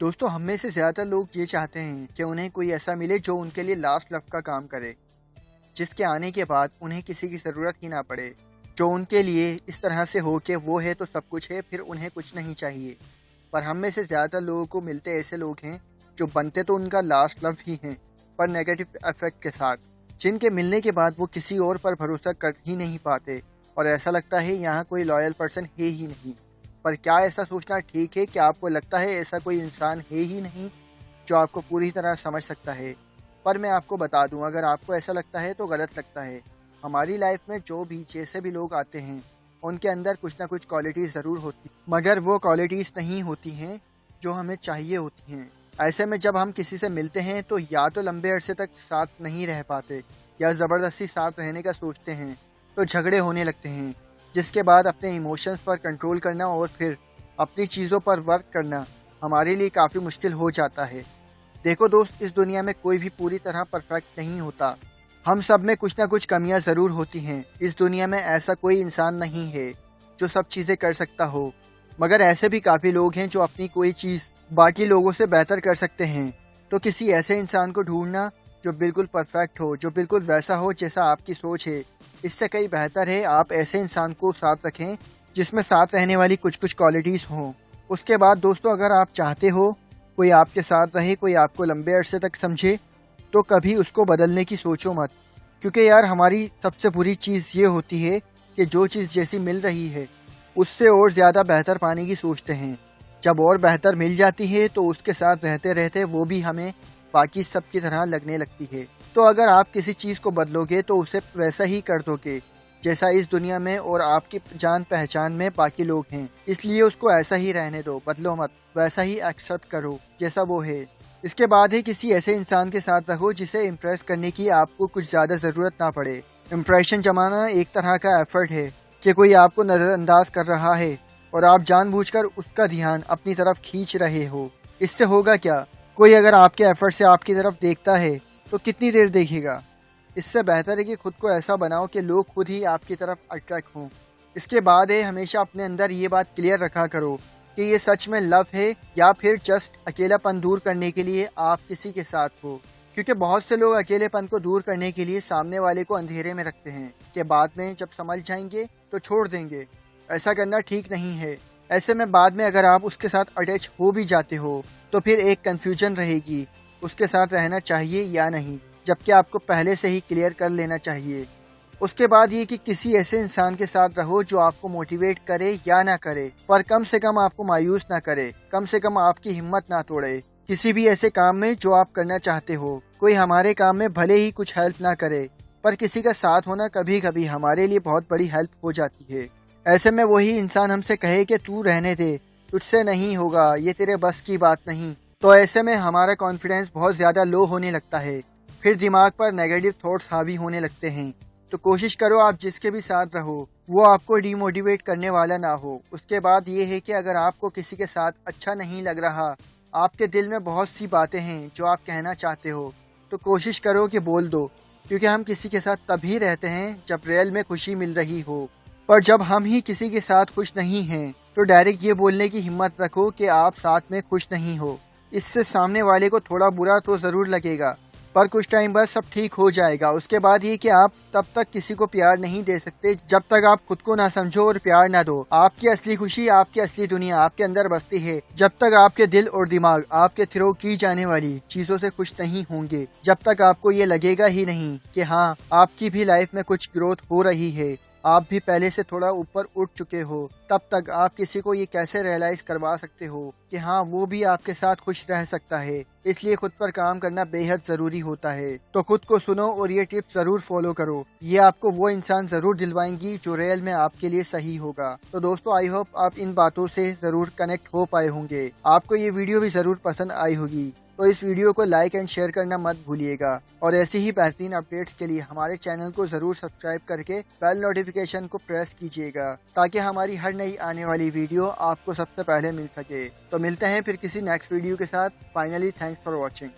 दोस्तों, हम में से ज़्यादातर लोग ये चाहते हैं कि उन्हें कोई ऐसा मिले जो उनके लिए लास्ट लव का काम करे, जिसके आने के बाद उन्हें किसी की ज़रूरत ही ना पड़े, जो उनके लिए इस तरह से हो कि वो है तो सब कुछ है, फिर उन्हें कुछ नहीं चाहिए। पर हम में से ज़्यादातर लोगों को मिलते ऐसे लोग हैं जो बनते तो उनका लास्ट लव ही हैं, पर नेगेटिव इफेक्ट के साथ, जिनके मिलने के बाद वो किसी और पर भरोसा कर ही नहीं पाते और ऐसा लगता है यहाँ कोई लॉयल पर्सन है ही नहीं। पर क्या ऐसा सोचना ठीक है? कि आपको लगता है ऐसा कोई इंसान है ही नहीं जो आपको पूरी तरह समझ सकता है? पर मैं आपको बता दूं, अगर आपको ऐसा लगता है तो गलत लगता है। हमारी लाइफ में जो भी जैसे भी लोग आते हैं उनके अंदर कुछ ना कुछ क्वालिटीज़ ज़रूर होती, मगर वो क्वालिटीज़ नहीं होती हैं जो हमें चाहिए होती हैं। ऐसे में जब हम किसी से मिलते हैं तो या तो लंबे अरसे तक साथ नहीं रह पाते या ज़बरदस्ती साथ रहने का सोचते हैं तो झगड़े होने लगते हैं, जिसके बाद अपने इमोशंस पर कंट्रोल करना और फिर अपनी चीज़ों पर वर्क करना हमारे लिए काफ़ी मुश्किल हो जाता है। देखो दोस्त, इस दुनिया में कोई भी पूरी तरह परफेक्ट नहीं होता। हम सब में कुछ ना कुछ कमियां ज़रूर होती हैं। इस दुनिया में ऐसा कोई इंसान नहीं है जो सब चीज़ें कर सकता हो, मगर ऐसे भी काफ़ी लोग हैं जो अपनी कोई चीज़ बाकी लोगों से बेहतर कर सकते हैं। तो किसी ऐसे इंसान को ढूंढना जो बिल्कुल परफेक्ट हो, जो बिल्कुल वैसा हो जैसा आपकी सोच है, इससे कहीं बेहतर है आप ऐसे इंसान को साथ रखें जिसमें साथ रहने वाली कुछ कुछ क्वालिटीज़ हों। उसके बाद दोस्तों, अगर आप चाहते हो कोई आपके साथ रहे, कोई आपको लंबे अरसे तक समझे, तो कभी उसको बदलने की सोचो मत। क्योंकि यार, हमारी सबसे बुरी चीज़ ये होती है कि जो चीज़ जैसी मिल रही है उससे और ज़्यादा बेहतर पाने की सोचते हैं। जब और बेहतर मिल जाती है तो उसके साथ रहते रहते वो भी हमें बाकी सब की तरह लगने लगती है। तो अगर आप किसी चीज़ को बदलोगे तो उसे वैसा ही कर दोगे जैसा इस दुनिया में और आपकी जान पहचान में बाकी लोग हैं। इसलिए उसको ऐसा ही रहने दो, बदलो मत, वैसा ही एक्सेप्ट करो जैसा वो है। इसके बाद ही किसी ऐसे इंसान के साथ रहो जिसे इम्प्रेस करने की आपको कुछ ज़्यादा ज़रूरत ना पड़े। इम्प्रेशन जमाना एक तरह का एफर्ट है कि कोई आपको नज़रअंदाज कर रहा है और आप जानबूझकर उसका ध्यान अपनी तरफ खींच रहे हो। इससे होगा क्या? कोई अगर आपके एफर्ट से आपकी तरफ देखता है तो कितनी देर देखेगा? इससे बेहतर है कि खुद को ऐसा बनाओ कि लोग खुद ही आपकी तरफ अट्रैक्ट हों। इसके बाद है हमेशा अपने अंदर ये बात क्लियर रखा करो कि ये सच में लव है या फिर जस्ट अकेलापन दूर करने के लिए आप किसी के साथ हो। क्योंकि बहुत से लोग अकेलेपन को दूर करने के लिए सामने वाले को अंधेरे में रखते हैं कि बाद में जब समझ जाएंगे तो छोड़ देंगे। ऐसा करना ठीक नहीं है। ऐसे में बाद में अगर आप उसके साथ अटैच हो भी जाते हो तो फिर एक कन्फ्यूजन रहेगी उसके साथ रहना चाहिए या नहीं, जबकि आपको पहले से ही क्लियर कर लेना चाहिए। उसके बाद ये कि किसी ऐसे इंसान के साथ रहो जो आपको मोटिवेट करे या ना करे, पर कम से कम आपको मायूस ना करे, कम से कम आपकी हिम्मत ना तोड़े किसी भी ऐसे काम में जो आप करना चाहते हो। कोई हमारे काम में भले ही कुछ हेल्प ना करे, पर किसी का साथ होना कभी कभी हमारे लिए बहुत बड़ी हेल्प हो जाती है। ऐसे में वही इंसान हमसे कहे कि तू रहने दे, तुझसे नहीं होगा, ये तेरे बस की बात नहीं, तो ऐसे में हमारा कॉन्फिडेंस बहुत ज़्यादा लो होने लगता है। फिर दिमाग पर नेगेटिव थॉट्स हावी होने लगते हैं। तो कोशिश करो आप जिसके भी साथ रहो वो आपको डीमोटिवेट करने वाला ना हो। उसके बाद ये है कि अगर आपको किसी के साथ अच्छा नहीं लग रहा, आपके दिल में बहुत सी बातें हैं जो आप कहना चाहते हो, तो कोशिश करो कि बोल दो। क्योंकि हम किसी के साथ तभी रहते हैं जब रियल में खुशी मिल रही हो। पर जब हम ही किसी के साथ खुश नहीं हैं तो डायरेक्ट ये बोलने की हिम्मत रखो कि आप साथ में खुश नहीं हो। इससे सामने वाले को थोड़ा बुरा तो ज़रूर लगेगा, पर कुछ टाइम बाद सब ठीक हो जाएगा। उसके बाद ये कि आप तब तक किसी को प्यार नहीं दे सकते जब तक आप खुद को ना समझो और प्यार ना दो। आपकी असली खुशी, आपकी असली दुनिया आपके अंदर बसती है। जब तक आपके दिल और दिमाग आपके थ्रो की जाने वाली चीज़ों से खुश नहीं होंगे, जब तक आपको ये लगेगा ही नहीं कि हाँ आपकी भी लाइफ में कुछ ग्रोथ हो रही है, आप भी पहले से थोड़ा ऊपर उठ चुके हो, तब तक आप किसी को ये कैसे रियलाइज़ करवा सकते हो कि हाँ वो भी आपके साथ खुश रह सकता है। इसलिए खुद पर काम करना बेहद ज़रूरी होता है। तो खुद को सुनो और ये टिप्स ज़रूर फॉलो करो। ये आपको वो इंसान ज़रूर दिलवाएंगी जो रियल में आपके लिए सही होगा। तो दोस्तों, आई होप आप इन बातों से ज़रूर कनेक्ट हो पाए होंगे। आपको ये वीडियो भी ज़रूर पसंद आई होगी। तो इस वीडियो को लाइक एंड शेयर करना मत भूलिएगा और ऐसी ही बेहतरीन अपडेट्स के लिए हमारे चैनल को ज़रूर सब्सक्राइब करके बेल नोटिफिकेशन को प्रेस कीजिएगा ताकि हमारी हर नई आने वाली वीडियो आपको सबसे पहले मिल सके। तो मिलते हैं फिर किसी नेक्स्ट वीडियो के साथ। Finally thanks for watching.